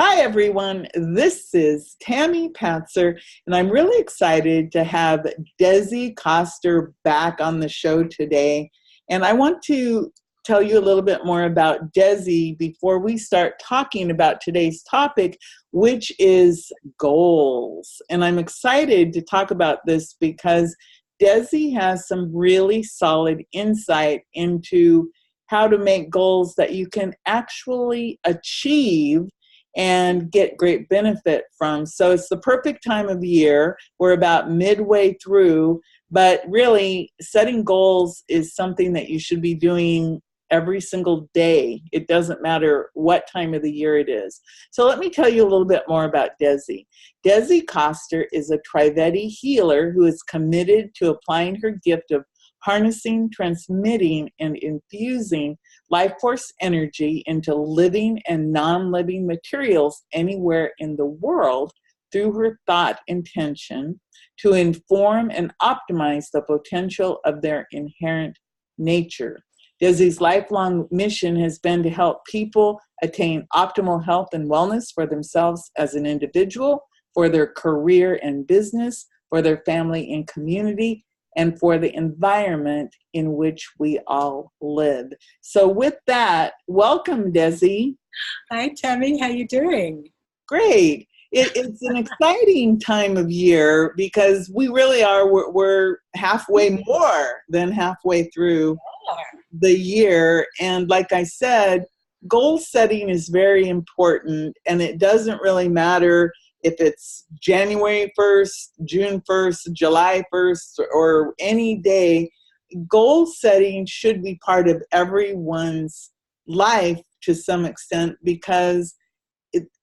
Hi, everyone. This is Tammy Patzer, and I'm really excited to have Dezi Koster back on the show today. And I want to tell you a little bit more about Dezi before we start talking about today's topic, which is goals. And I'm excited to talk about this because Dezi has some really solid insight into how to make goals that you can actually achieve and get great benefit from. So it's the perfect time of year. We're about midway through, but really setting goals is something that you should be doing every single day. It doesn't matter what time of the year it is. So let me tell you a little bit more about Dezi. Dezi Koster is a Trivedi healer who is committed to applying her gift of harnessing, transmitting, and infusing life force energy into living and non-living materials anywhere in the world through her thought intention to inform and optimize the potential of their inherent nature. Dezi's lifelong mission has been to help people attain optimal health and wellness for themselves as an individual, for their career and business, for their family and community, and for the environment in which we all live. So with that, welcome, Dezi. Hi, Tammy. How you doing? Great. It's an exciting time of year because we really are, we're halfway more than halfway through the year. And like I said, goal setting is very important, and it doesn't really matter if it's January 1st, June 1st, July 1st, or any day. Goal setting should be part of everyone's life to some extent because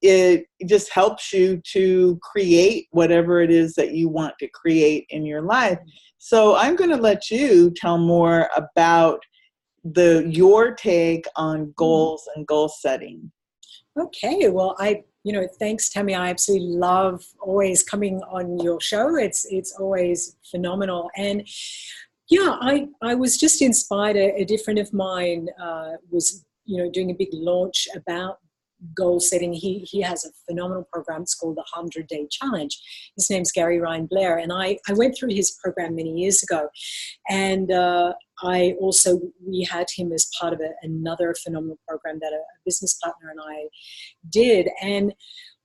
it just helps you to create whatever it is that you want to create in your life. So I'm going to let you tell more about your take on goals and goal setting. Okay. Well, thanks, Tammy. I absolutely love always coming on your show. It's always phenomenal. And yeah, I was just inspired. A dear friend of mine was, doing a big launch about goal setting. He has a phenomenal program. It's called the 100-Day Challenge. His name's Gary Ryan Blair. And I went through his program many years ago. And we had him as part of another phenomenal program that a business partner and I did. And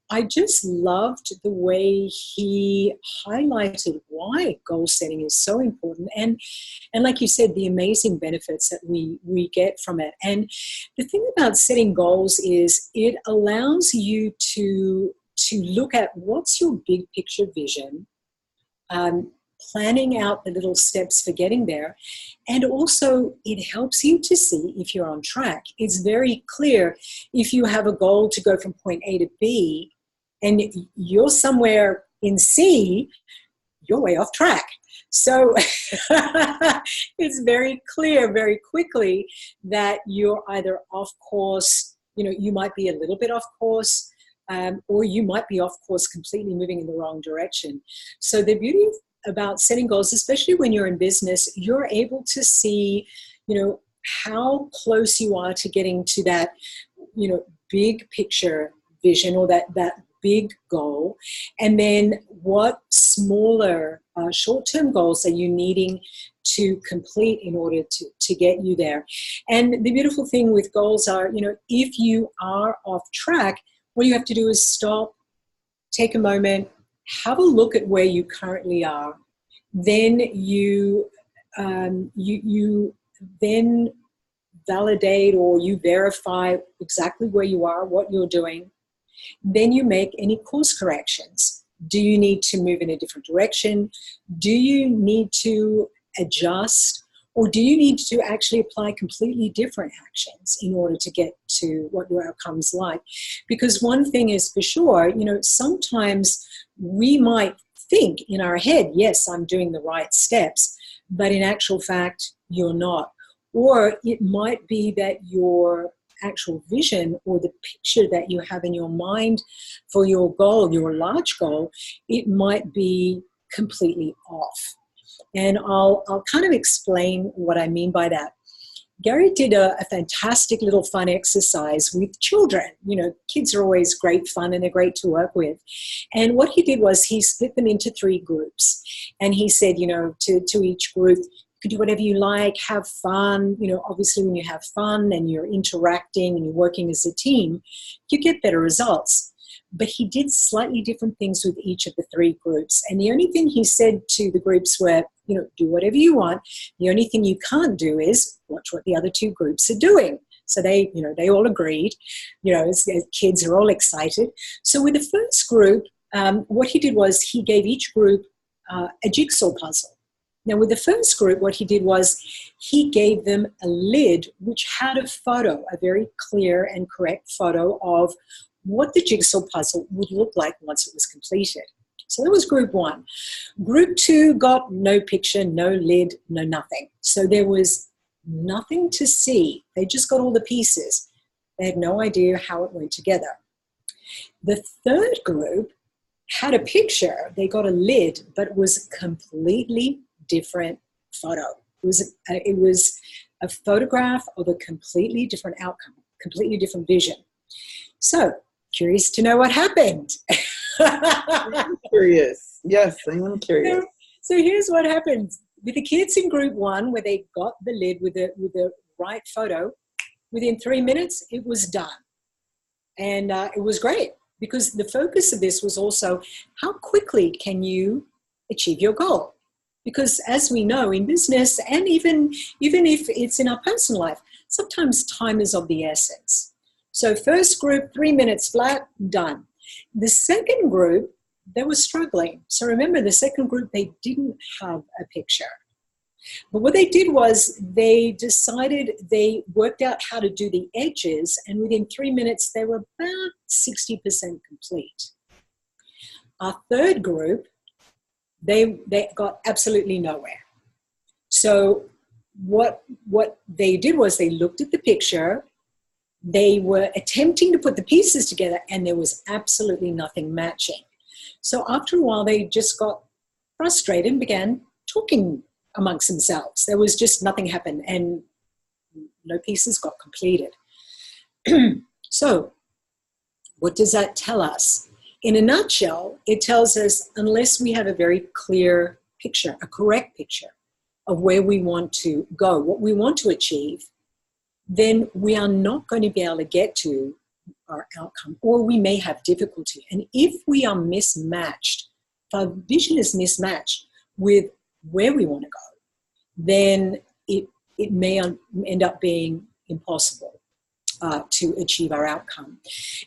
I just loved the way he highlighted why goal setting is so important. And like you said, the amazing benefits that we get from it. And the thing about setting goals is it allows you to look at what's your big picture vision, planning out the little steps for getting there. And also it helps you to see if you're on track. It's very clear if you have a goal to go from point A to B and you're somewhere in C, you're way off track. So it's very clear very quickly that you're either off course, you might be a little bit off course, or you might be off course completely moving in the wrong direction. So the beauty about setting goals, especially when you're in business, you're able to see, how close you are to getting to that, big picture vision or that big goal, and then what smaller short-term goals are you needing to complete in order to get you there. And the beautiful thing with goals are, if you are off track, what you have to do is stop, take a moment, have a look at where you currently are. Then you then validate or you verify exactly where you are, what you're doing. Then you make any course corrections. Do you need to move in a different direction? Do you need to adjust? Or do you need to actually apply completely different actions in order to get to what your outcome's like? Because one thing is for sure, sometimes we might think in our head, yes, I'm doing the right steps, but in actual fact, you're not. Or it might be that your actual vision or the picture that you have in your mind for your goal, your large goal, it might be completely off. And I'll kind of explain what I mean by that. Gary did a fantastic little fun exercise with children. You know, kids are always great fun and they're great to work with. And what he did was he split them into 3 groups. And he said, you know, to each group, you can do whatever you like, have fun. You know, obviously when you have fun and you're interacting and you're working as a team, you get better results. But he did slightly different things with each of the 3 groups. And the only thing he said to the groups were, you know, do whatever you want. The only thing you can't do is watch what the other 2 groups are doing. So they, you know, they all agreed. You know, as kids are all excited. So with the first group, what he did was he gave each group a jigsaw puzzle. Now with the first group, what he did was he gave them a lid which had a photo, a very clear and correct photo of what the jigsaw puzzle would look like once it was completed. So that was group 1. Group 2 got no picture, no lid, no nothing. So there was nothing to see. They just got all the pieces. They had no idea how it went together. The third group had a picture. They got a lid, but it was a completely different photo. It was a photograph of a completely different outcome, completely different vision. So, curious to know what happened. I'm curious. Yes, I am curious. So here's what happened. With the kids in group 1, where they got the lid with the right photo, within 3 minutes, it was done. And it was great because the focus of this was also how quickly can you achieve your goal? Because as we know in business, and even if it's in our personal life, sometimes time is of the essence. So first group, 3 minutes flat, done. The second group, they were struggling. So remember, the second group, they didn't have a picture. But what they did was they worked out how to do the edges, and within 3 minutes, they were about 60% complete. Our third group, they got absolutely nowhere. So what they did was they looked at the picture, they were attempting to put the pieces together, and there was absolutely nothing matching. So after a while, they just got frustrated and began talking amongst themselves. There was just nothing happened, and no pieces got completed. So what does that tell us? In a nutshell, it tells us unless we have a very clear picture, a correct picture of where we want to go, what we want to achieve, then we are not going to be able to get to our outcome, or we may have difficulty. And if we are mismatched, if our vision is mismatched with where we want to go, then it may end up being impossible to achieve our outcome.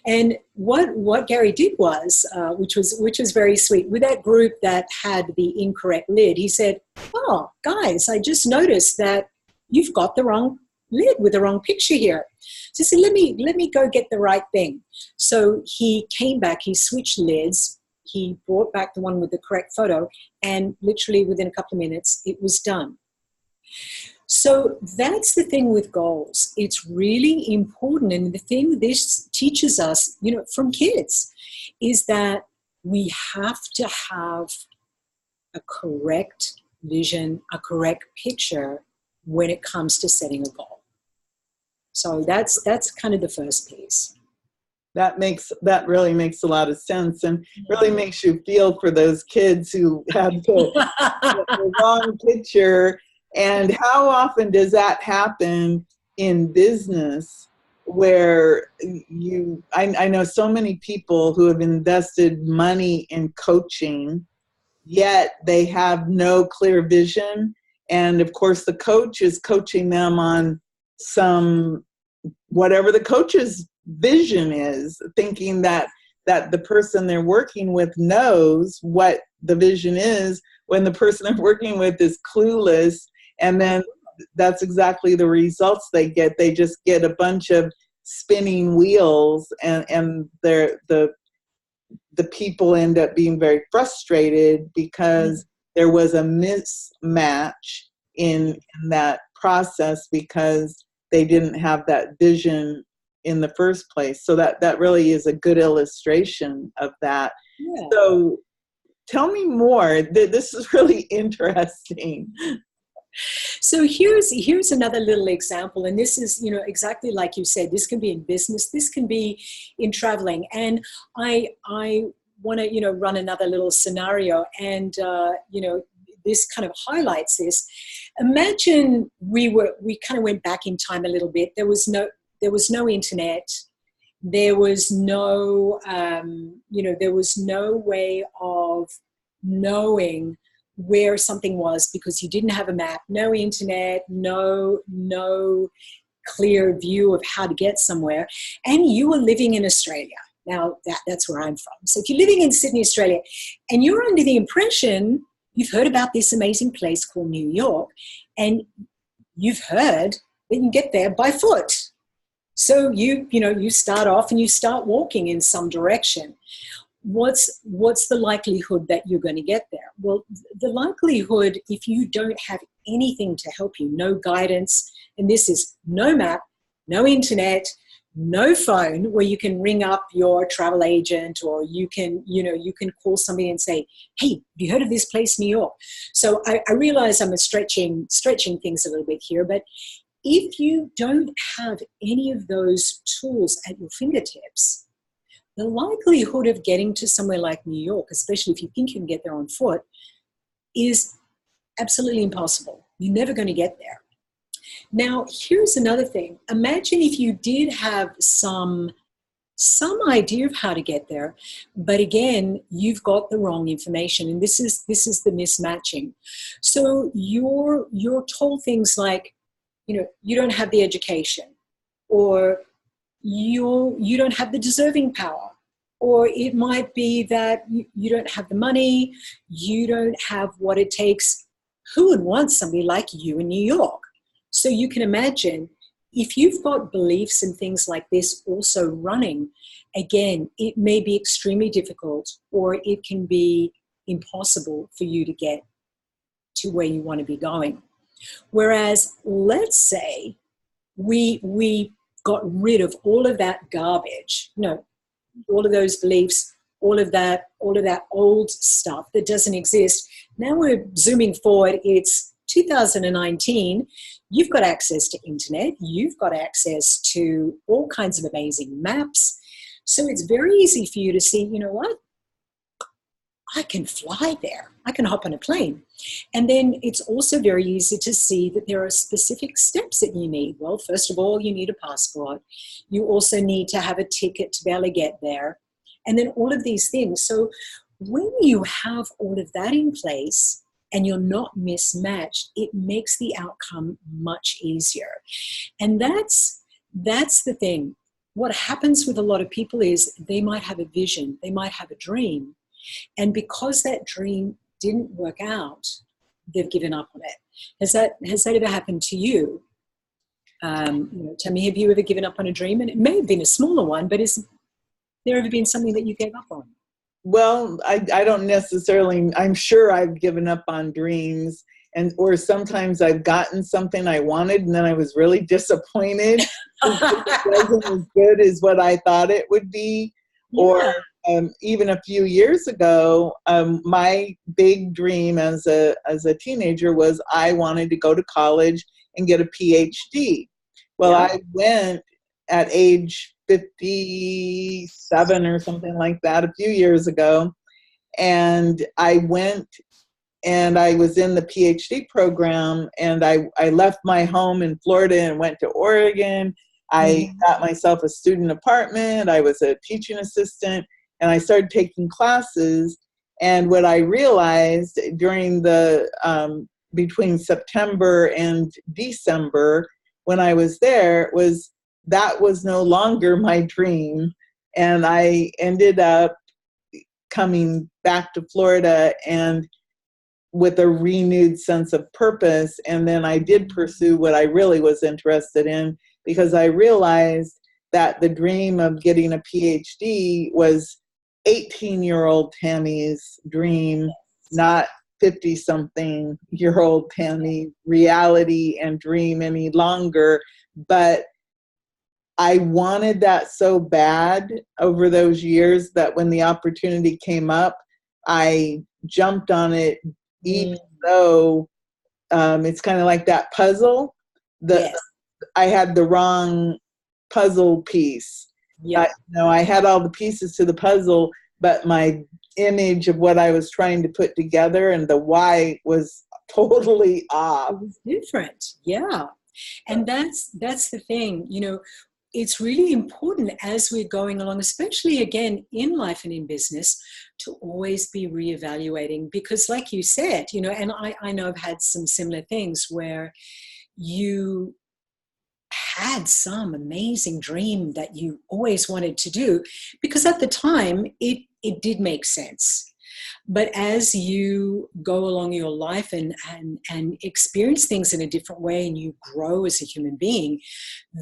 And what Gary did was, which was very sweet, with that group that had the incorrect lid, he said, "Oh, guys, I just noticed that you've got the wrong lid with the wrong picture here." So he said, let me go get the right thing. So he came back, he switched lids, he brought back the one with the correct photo, and literally within a couple of minutes, it was done. So that's the thing with goals. It's really important. And the thing this teaches us, you know, from kids, is that we have to have a correct vision, a correct picture when it comes to setting a goal. So that's kind of the first piece. That really makes a lot of sense, and really makes you feel for those kids who have the wrong picture. And how often does that happen in business, where I know so many people who have invested money in coaching, yet they have no clear vision. And of course, the coach is coaching them on whatever the coach's vision is, thinking that the person they're working with knows what the vision is, when the person they're working with is clueless. And then that's exactly the results they get. They just get a bunch of spinning wheels, and the people end up being very frustrated because there was a mismatch in that process because they didn't have that vision in the first place. So that really is a good illustration of that. Yeah. So tell me more. This is really interesting. So here's another little example, and this is, exactly like you said, this can be in business, this can be in traveling. And I want to, run another little scenario, and this kind of highlights this. Imagine we kind of went back in time a little bit. There was no internet. There was no there was no way of knowing where something was, because you didn't have a map, no internet, no clear view of how to get somewhere, and you were living in Australia. Now that's where I'm from. So if you're living in Sydney, Australia, and you're under the impression you've heard about this amazing place called New York, and you've heard that you can get there by foot. So you start off and you start walking in some direction. What's the likelihood that you're going to get there? Well, the likelihood, if you don't have anything to help you, no guidance, and this is no map, no internet, no phone where you can ring up your travel agent, or you can call somebody and say, hey, have you heard of this place, New York? So I realize I'm stretching things a little bit here, but if you don't have any of those tools at your fingertips, the likelihood of getting to somewhere like New York, especially if you think you can get there on foot, is absolutely impossible. You're never going to get there. Now, here's another thing. Imagine if you did have some idea of how to get there, but again, you've got the wrong information, and this is the mismatching. So you're told things like, you don't have the education, or you don't have the deserving power, or it might be that you don't have the money, you don't have what it takes. Who would want somebody like you in New York? So you can imagine, if you've got beliefs and things like this also running, again, it may be extremely difficult, or it can be impossible for you to get to where you want to be going. Whereas, let's say we got rid of all of that garbage, all of those beliefs, all of that old stuff that doesn't exist. Now we're zooming forward. It's 2019. You've got access to internet. You've got access to all kinds of amazing maps. So it's very easy for you to see, you know what? I can fly there. I can hop on a plane. And then it's also very easy to see that there are specific steps that you need. Well, first of all, you need a passport. You also need to have a ticket to be able to get there. And then all of these things. So when you have all of that in place and you're not mismatched, it makes the outcome much easier. And that's the thing. What happens with a lot of people is they might have a vision, they might have a dream, and because that dream didn't work out, they've given up on it. Has that ever happened to you? Tell me, have you ever given up on a dream? And it may have been a smaller one, but has there ever been something that you gave up on? Well, I don't necessarily, I'm sure I've given up on dreams, or sometimes I've gotten something I wanted and then I was really disappointed. It wasn't as good as what I thought it would be. Yeah. Or even a few years ago, my big dream as a teenager was I wanted to go to college and get a PhD. Well, yeah. I went at age 57 or something like that a few years ago, and I went and I was in the PhD program, and I left my home in Florida and went to Oregon. I got myself a student apartment. I was a teaching assistant, and I started taking classes. And what I realized during the between September and December when I was there was that was no longer my dream. And I ended up coming back to Florida and with a renewed sense of purpose. And then I did pursue what I really was interested in, because I realized that the dream of getting a PhD was 18-year-old Tammy's dream, not 50-something-year-old Tammy's reality and dream any longer. But I wanted that so bad over those years that when the opportunity came up, I jumped on it, even though it's kind of like that puzzle. The Yes. I had the wrong puzzle piece. Yeah. I had all the pieces to the puzzle, but my image of what I was trying to put together and the why was totally off. It was different. Yeah. And that's the thing, it's really important as we're going along, especially again in life and in business, to always be reevaluating, because like you said, and I know I've had some similar things where you had some amazing dream that you always wanted to do, because at the time it did make sense. But as you go along your life and experience things in a different way, and you grow as a human being,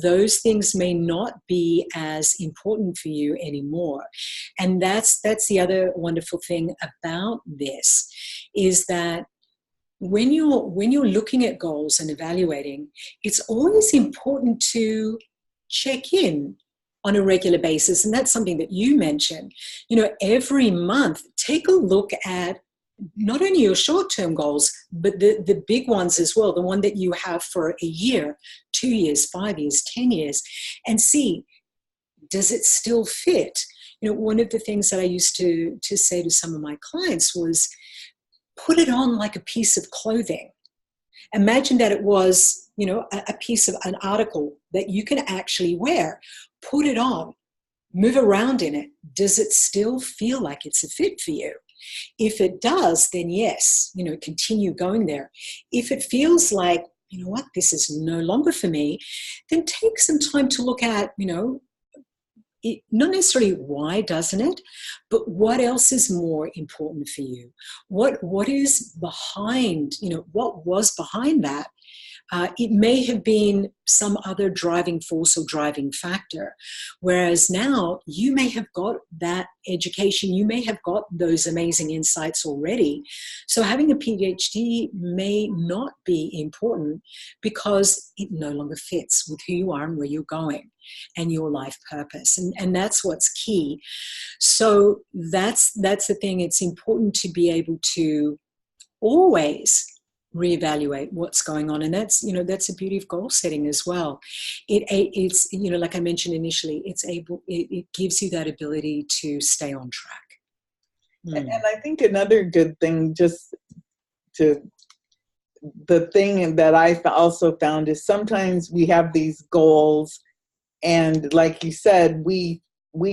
those things may not be as important for you anymore. And that's the other wonderful thing about this, is that when you're looking at goals and evaluating, it's always important to check in on a regular basis. And that's something that you mentioned. Every month, take a look at not only your short-term goals, but the big ones as well, the one that you have for a year, 2 years, 5 years, 10 years, and see, does it still fit? One of the things that I used to say to some of my clients was, put it on like a piece of clothing. Imagine that it was, a piece of an article that you can actually wear. Put it on, move around in it. Does it still feel like it's a fit for you? If it does, then yes, continue going there. If it feels like, what, this is no longer for me, then take some time to look at, not necessarily why doesn't it, but what else is more important for you? What is behind, what was behind that? It may have been some other driving force or driving factor. Whereas now you may have got that education, you may have got those amazing insights already. So having a PhD may not be important because it no longer fits with who you are and where you're going and your life purpose. And that's what's key. So that's the thing. It's important to be able to always reevaluate what's going on, and that's the beauty of goal setting as well. It's like I mentioned initially, it gives you that ability to stay on track. And I think another good thing, the thing that I also found, is sometimes we have these goals, and like you said, we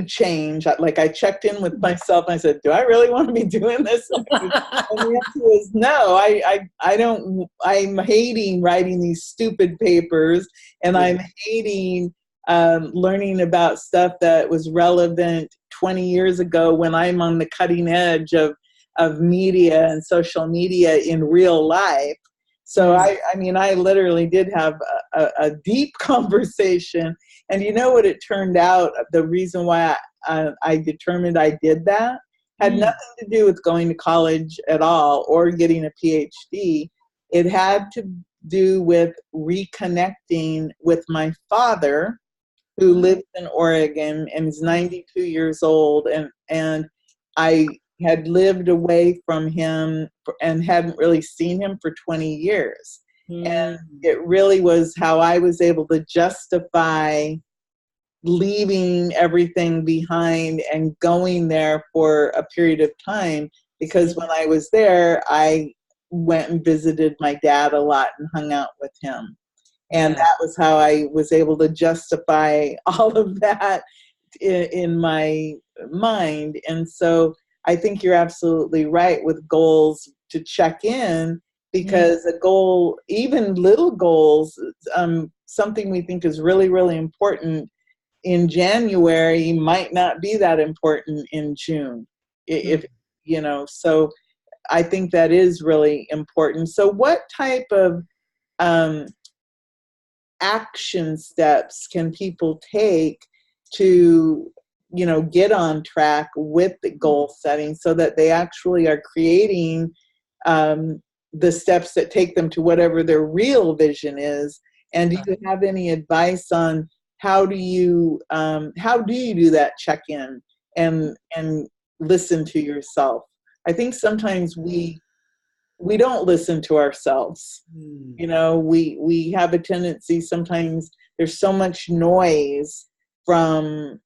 change. Like I checked in with myself and I said, do I really want to be doing this? And the answer is no. I don't. I'm hating writing these stupid papers, and I'm hating learning about stuff that was relevant 20 years ago, when I'm on the cutting edge of media and social media in real life. So I literally did have a deep conversation. And you know what it turned out? The reason why I determined I did that had nothing to do with going to college at all or getting a PhD. It had to do with reconnecting with my father, who lives in Oregon and is 92 years old. And I had lived away from him and hadn't really seen him for 20 years. And it really was how I was able to justify leaving everything behind and going there for a period of time, because when I was there, I went and visited my dad a lot and hung out with him. And that was how I was able to justify all of that in my mind. And so I think you're absolutely right with goals to check in, because a goal, even little goals, something we think is really, really important in January might not be that important in June. If so I think that is really important. So what type of action steps can people take to get on track with the goal setting, so that they actually are creating the steps that take them to whatever their real vision is? And do you have any advice on how do you do that check-in and listen to yourself? I think sometimes we we don't listen to ourselves. Mm. You know, we have a tendency sometimes, there's so much noise from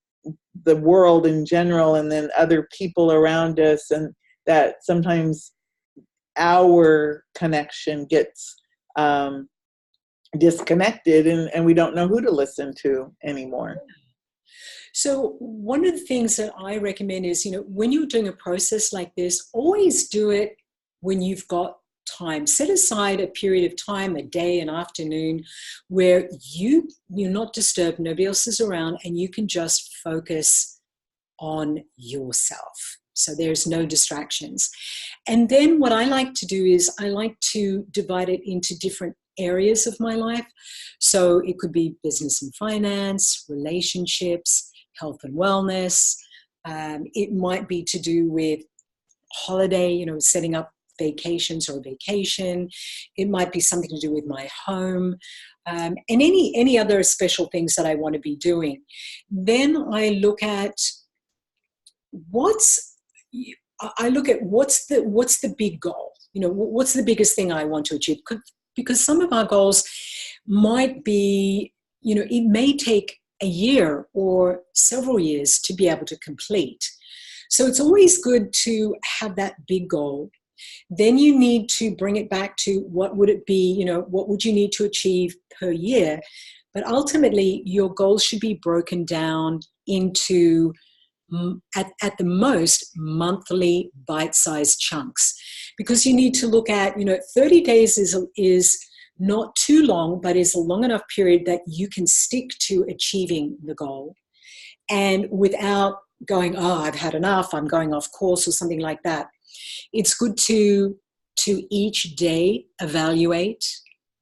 the world in general and then other people around us, and that sometimes our connection gets disconnected, and we don't know who to listen to anymore. So one of the things that I recommend is, when you're doing a process like this, always do it when you've got time. Set aside a period of time, a day, an afternoon, where you're not disturbed, nobody else is around, and you can just focus on yourself. So there's no distractions. And then what I like to do is I like to divide it into different areas of my life. So it could be business and finance, relationships, health and wellness. It might be to do with holiday, setting up vacations or vacation. It might be something to do with my home, and any other special things that I want to be doing. Then I look at what's the big goal. What's the biggest thing I want to achieve? Because some of our goals might be, it may take a year or several years to be able to complete. So it's always good to have that big goal. Then you need to bring it back to what would it be, what would you need to achieve per year? But ultimately, your goals should be broken down into, at the most, monthly bite-sized chunks. Because you need to look at, 30 days is not too long, but is a long enough period that you can stick to achieving the goal. And without going, oh, I've had enough, I'm going off course or something like that. It's good to each day evaluate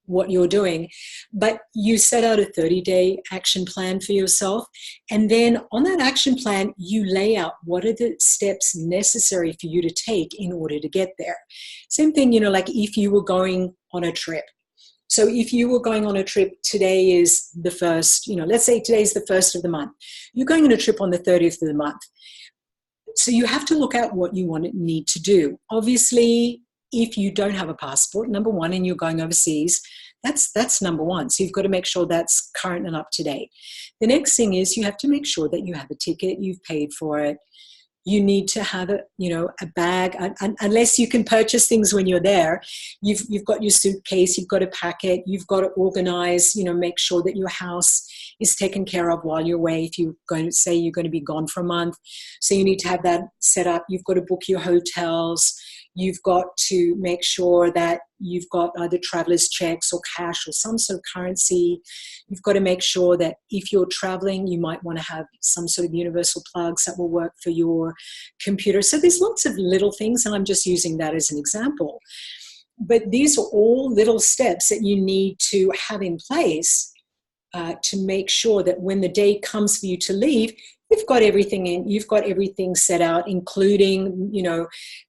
what you're doing, but you set out a 30-day action plan for yourself. And then on that action plan, you lay out what are the steps necessary for you to take in order to get there. Same thing, like if you were going on a trip. So if you were going on a trip, today is the first, let's say today's the first of the month. You're going on a trip on the 30th of the month. So you have to look at what you need to do. Obviously, if you don't have a passport, number one, and you're going overseas, that's number one. So you've got to make sure that's current and up to date. The next thing is you have to make sure that you have a ticket, you've paid for it. You need to have a bag, unless you can purchase things when you're there. You've got your suitcase, you've got to pack it, you've got to organize, make sure that your house is taken care of while you're away. If you're going to say you're going to be gone for a month, so you need to have that set up. You've got to book your hotels. You've got to make sure that you've got either traveler's checks or cash or some sort of currency. You've got to make sure that if you're traveling, you might want to have some sort of universal plugs that will work for your computer. So there's lots of little things, and I'm just using that as an example. But these are all little steps that you need to have in place to make sure that when the day comes for you to leave, you've got everything in, you've got everything set out, including,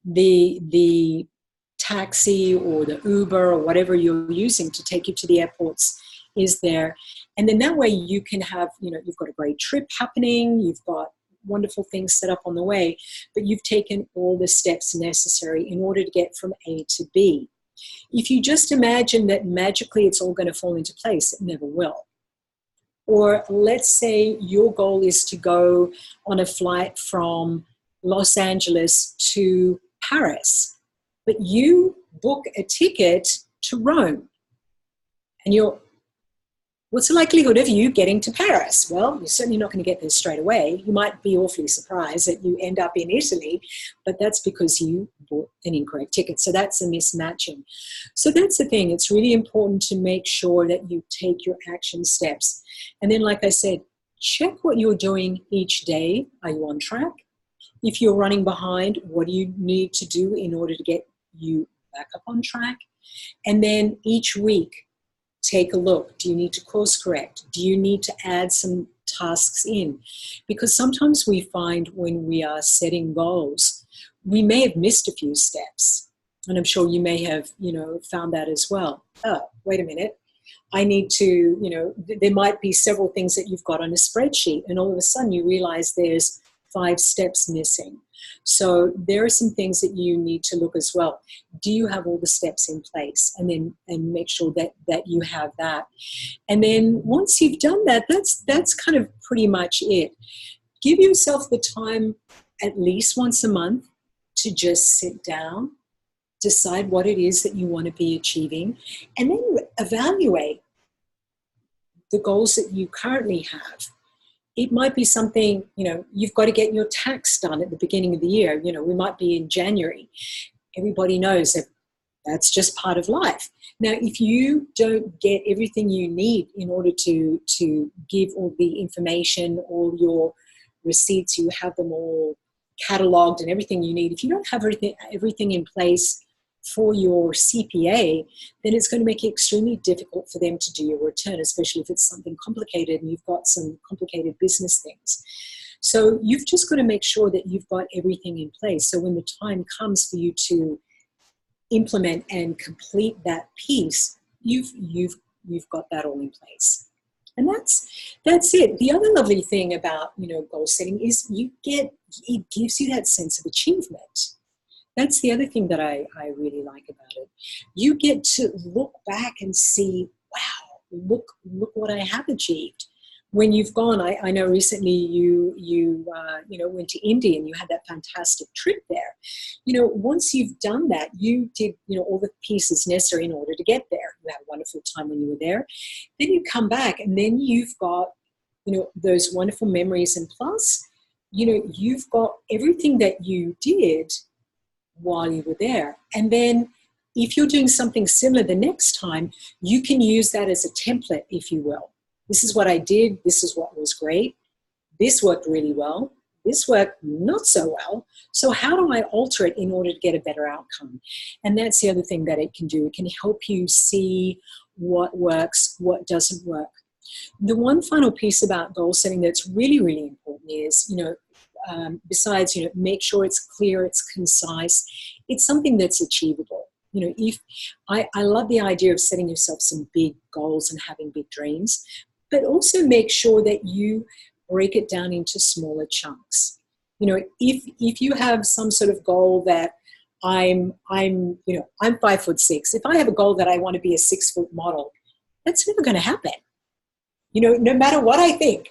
the taxi or the Uber or whatever you're using to take you to the airports is there. And then that way you can have, you've got a great trip happening, you've got wonderful things set up on the way, but you've taken all the steps necessary in order to get from A to B. If you just imagine that magically it's all going to fall into place, it never will. Or let's say your goal is to go on a flight from Los Angeles to Paris, but you book a ticket to Rome. And what's the likelihood of you getting to Paris? Well, you're certainly not going to get there straight away. You might be awfully surprised that you end up in Italy, but that's because you bought an incorrect ticket. So that's a mismatching. So that's the thing. It's really important to make sure that you take your action steps. And then, like I said, check what you're doing each day. Are you on track? If you're running behind, what do you need to do in order to get you back up on track? And then each week, take a look. Do you need to course correct? Do you need to add some tasks in? Because sometimes we find when we are setting goals, we may have missed a few steps. And I'm sure you may have, found that as well. Oh, wait a minute. I need to, there might be several things that you've got on a spreadsheet, and all of a sudden you realize there's 5 steps missing. So there are some things that you need to look as well. Do you have all the steps in place? And make sure that you have that. And then once you've done that, that's kind of pretty much it. Give yourself the time at least once a month to just sit down, decide what it is that you want to be achieving, and then evaluate the goals that you currently have. It might be something, you've got to get your tax done at the beginning of the year. We might be in January. Everybody knows that that's just part of life. Now, if you don't get everything you need in order to give all the information, all your receipts, you have them all cataloged and everything you need. If you don't have everything in place for your CPA, then it's going to make it extremely difficult for them to do your return, especially if it's something complicated and you've got some complicated business things. So you've just got to make sure that you've got everything in place. So when the time comes for you to implement and complete that piece, you've got that all in place. And that's it. The other lovely thing about goal setting is it gives you that sense of achievement. That's the other thing that I really like about it. You get to look back and see, wow, look what I have achieved. When you've gone, I know recently you went to India and you had that fantastic trip there. Once you've done that, you did all the pieces necessary in order to get there. You had a wonderful time when you were there. Then you come back and then you've got those wonderful memories, and plus you've got everything that you did while you were there. And then if you're doing something similar the next time, you can use that as a template, if you will. This is what I did. This is what was great. This worked really well. This worked not so well. So how do I alter it in order to get a better outcome? And that's the other thing that it can do. It can help you see what works, what doesn't work. The one final piece about goal setting that's really, really important is, besides, make sure it's clear, it's concise, it's something that's achievable. If I love the idea of setting yourself some big goals and having big dreams, but also make sure that you break it down into smaller chunks. If you have some sort of goal that I'm 5'6". If I have a goal that I want to be a 6-foot model, that's never going to happen. No matter what I think,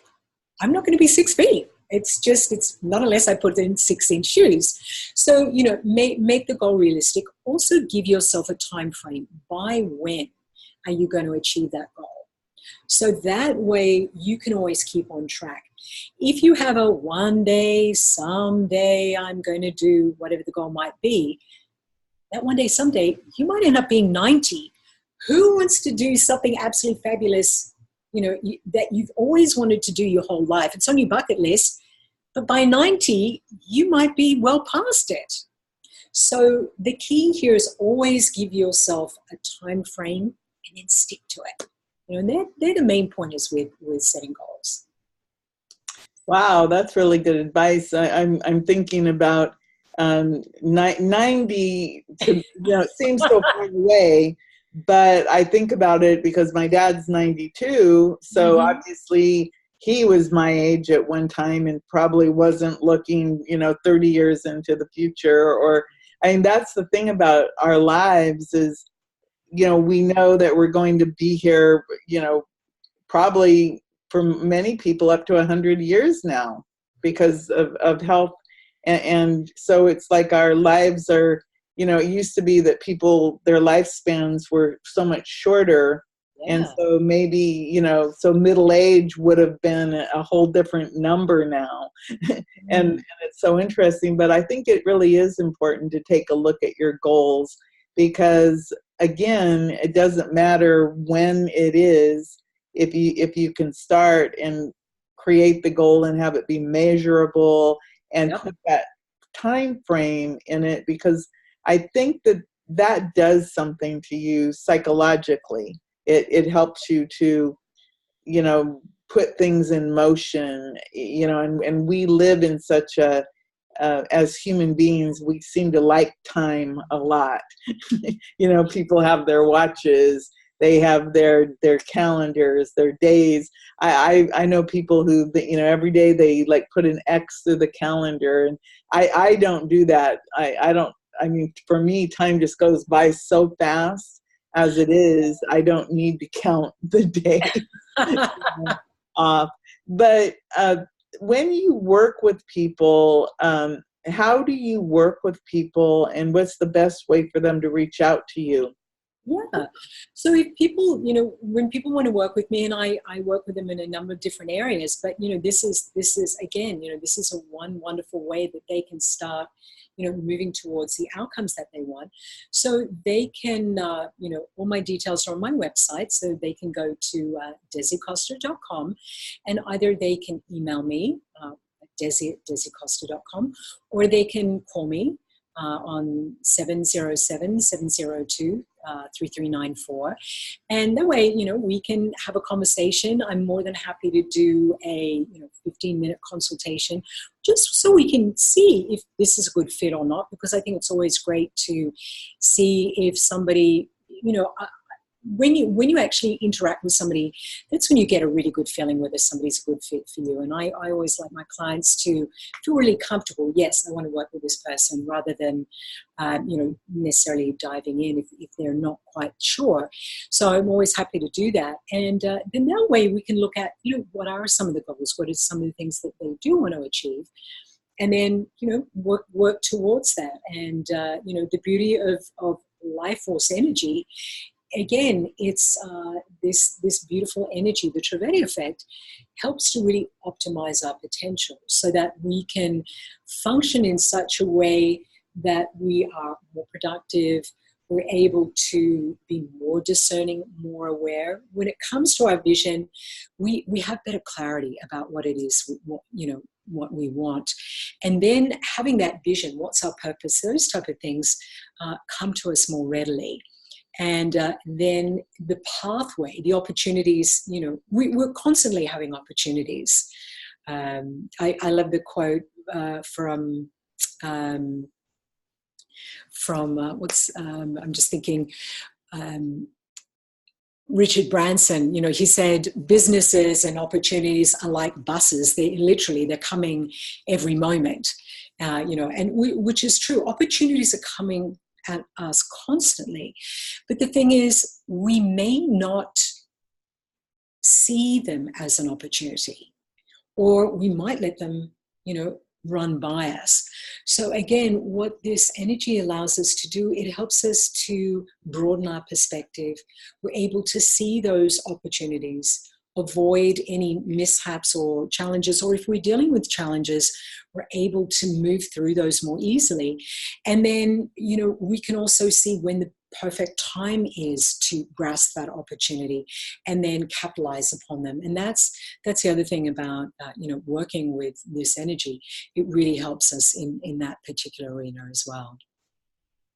I'm not going to be 6 feet. It's not unless I put in 6-inch shoes. So, make the goal realistic. Also give yourself a time frame. By when are you going to achieve that goal? So that way you can always keep on track. If you have a one day, someday I'm going to do whatever the goal might be, that one day, someday, you might end up being 90. Who wants to do something absolutely fabulous that you've always wanted to do your whole life? It's on your bucket list, but by 90, you might be well past it. So the key here is always give yourself a time frame and then stick to it. And they're the main pointers with setting goals. Wow, that's really good advice. I'm thinking about 90 to, it seems so far away, but I think about it because my dad's 92, so obviously he was my age at one time and probably wasn't looking 30 years into the future. That's the thing about our lives is we know that we're going to be here probably for many people up to 100 years now because of health, and so it's like our lives are it used to be that people, their lifespans were so much shorter. Yeah. And so maybe, so middle age would have been a whole different number now. and it's so interesting. But I think it really is important to take a look at your goals because, again, it doesn't matter when it is. If you can start and create the goal and have it be measurable and put that time frame in it, because I think that does something to you psychologically. It helps you to, put things in motion, and we live in such as human beings, we seem to like time a lot. People have their watches, they have their calendars, their days. I know people who, you know, every day they like put an X through the calendar, and I don't do that. I don't. I mean, for me, time just goes by so fast as it is. I don't need to count the day off. But when you work with people, how do you work with people, and what's the best way for them to reach out to you? Yeah. So if people, you know, when people want to work with me, and I work with them in a number of different areas, but, you know, this is again, you know, this is a one wonderful way that they can start, you know, moving towards the outcomes that they want. So they can, you know, all my details are on my website, so they can go to DeziKoster.com, and either they can email me at DeziKoster.com, or they can call me on 707-702-3394. And that way, you know, we can have a conversation. I'm more than happy to do a 15-minute consultation, just so we can see if this is a good fit or not, because I think it's always great to see if somebody, you know, when you actually interact with somebody, that's when you get a really good feeling whether somebody's a good fit for you. And I always like my clients to feel really comfortable. Yes, I want to work with this person, rather than you know, necessarily diving in if they're not quite sure. So I'm always happy to do that. And then that way we can look at, you know, what are some of the goals, what are some of the things that they do want to achieve, and then, you know, work towards that. And you know, the beauty of life force energy, again, it's this beautiful energy. The Trivedi effect helps to really optimize our potential, so that we can function in such a way that we are more productive. We're able to be more discerning, more aware. When it comes to our vision, we have better clarity about what it is, what we want. And then having that vision, what's our purpose, those type of things come to us more readily. And then the pathway, the opportunities, you know, we're constantly having opportunities. I love the quote from I'm just thinking, Richard Branson, you know, he said, businesses and opportunities are like buses. They're coming every moment, you know, and which is true. Opportunities are coming at us constantly. But the thing is, we may not see them as an opportunity, or we might let them, you know, run by us. So again, what this energy allows us to do, it helps us to broaden our perspective. We're able to see those opportunities, avoid any mishaps or challenges, or if we're dealing with challenges, we're able to move through those more easily. And then, you know, we can also see when the perfect time is to grasp that opportunity and then capitalize upon them. And that's the other thing about you know, working with this energy. It really helps us in that particular arena as well.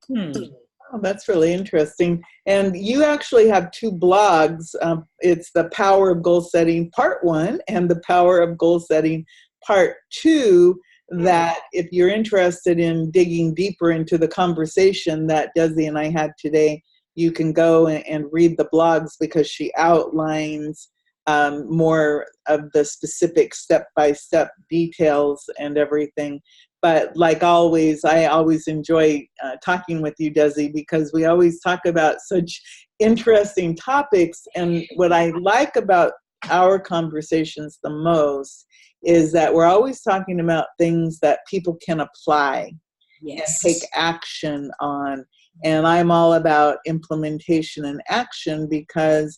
Oh, that's really interesting. And you actually have two blogs. It's the Power of Goal Setting Part 1 and the Power of Goal Setting Part 2, that if you're interested in digging deeper into the conversation that Dezi and I had today, you can go and read the blogs, because she outlines more of the specific step-by-step details and everything. But like always, I always enjoy talking with you, Dezi, because we always talk about such interesting topics. And what I like about our conversations the most is that we're always talking about things that people can apply and take action on. And I'm all about implementation and action, because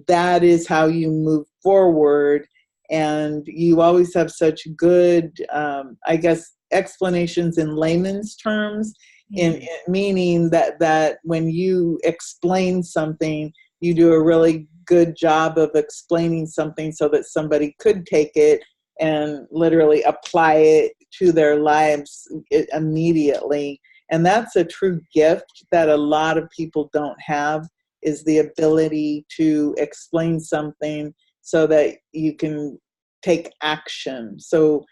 that is how you move forward. And you always have such good, I guess, explanations in layman's terms, in meaning that when you explain something, you do a really good job of explaining something so that somebody could take it and literally apply it to their lives immediately. And that's a true gift that a lot of people don't have, is the ability to explain something so that you can take action. So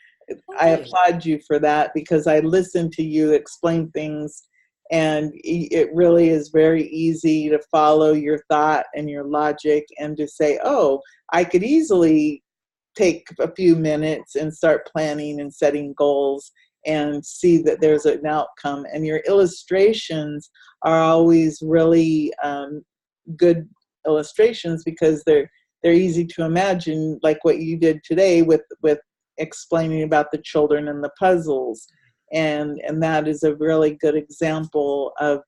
I applaud you for that, because I listen to you explain things And it really is very easy to follow your thought and your logic and to say, oh, I could easily take a few minutes and start planning and setting goals and see that there's an outcome. And your illustrations are always really good illustrations because they're easy to imagine, like what you did today with explaining about the children and the puzzles. And that is a really good example of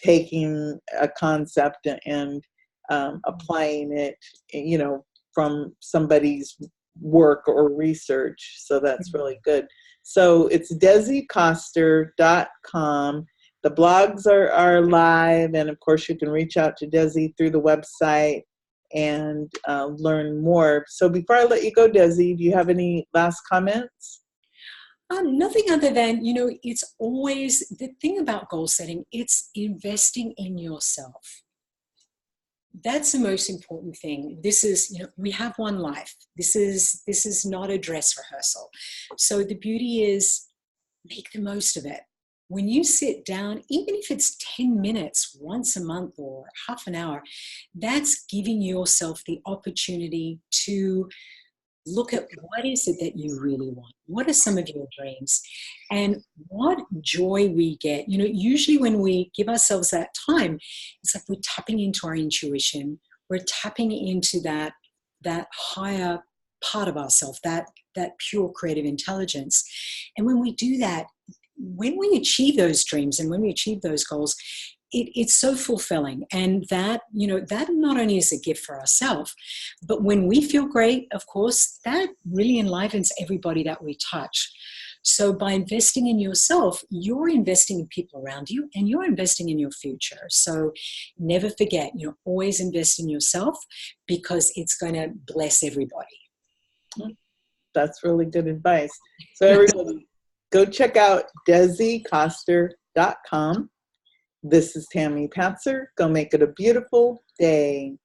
taking a concept and applying it, you know, from somebody's work or research. So that's really good. So it's DeziKoster.com. The blogs are live, and of course you can reach out to Dezi through the website and learn more. So before I let you go, Dezi, do you have any last comments? Nothing other than, it's always the thing about goal setting, it's investing in yourself. That's the most important thing. This is, we have one life. This is not a dress rehearsal. So the beauty is make the most of it. When you sit down, even if it's 10 minutes once a month or half an hour, that's giving yourself the opportunity to look at what is it that you really want? What are some of your dreams? And what joy we get. Usually when we give ourselves that time, it's like we're tapping into our intuition. We're tapping into that higher part of ourselves, that pure creative intelligence. And when we do that, when we achieve those dreams and when we achieve those goals, it's so fulfilling. And that not only is a gift for ourselves, but when we feel great, of course, that really enlivens everybody that we touch. So by investing in yourself, you're investing in people around you and you're investing in your future. So never forget, always invest in yourself because it's going to bless everybody. That's really good advice. So everybody, go check out DeziKoster.com. This is Tammy Patzer. Go make it a beautiful day.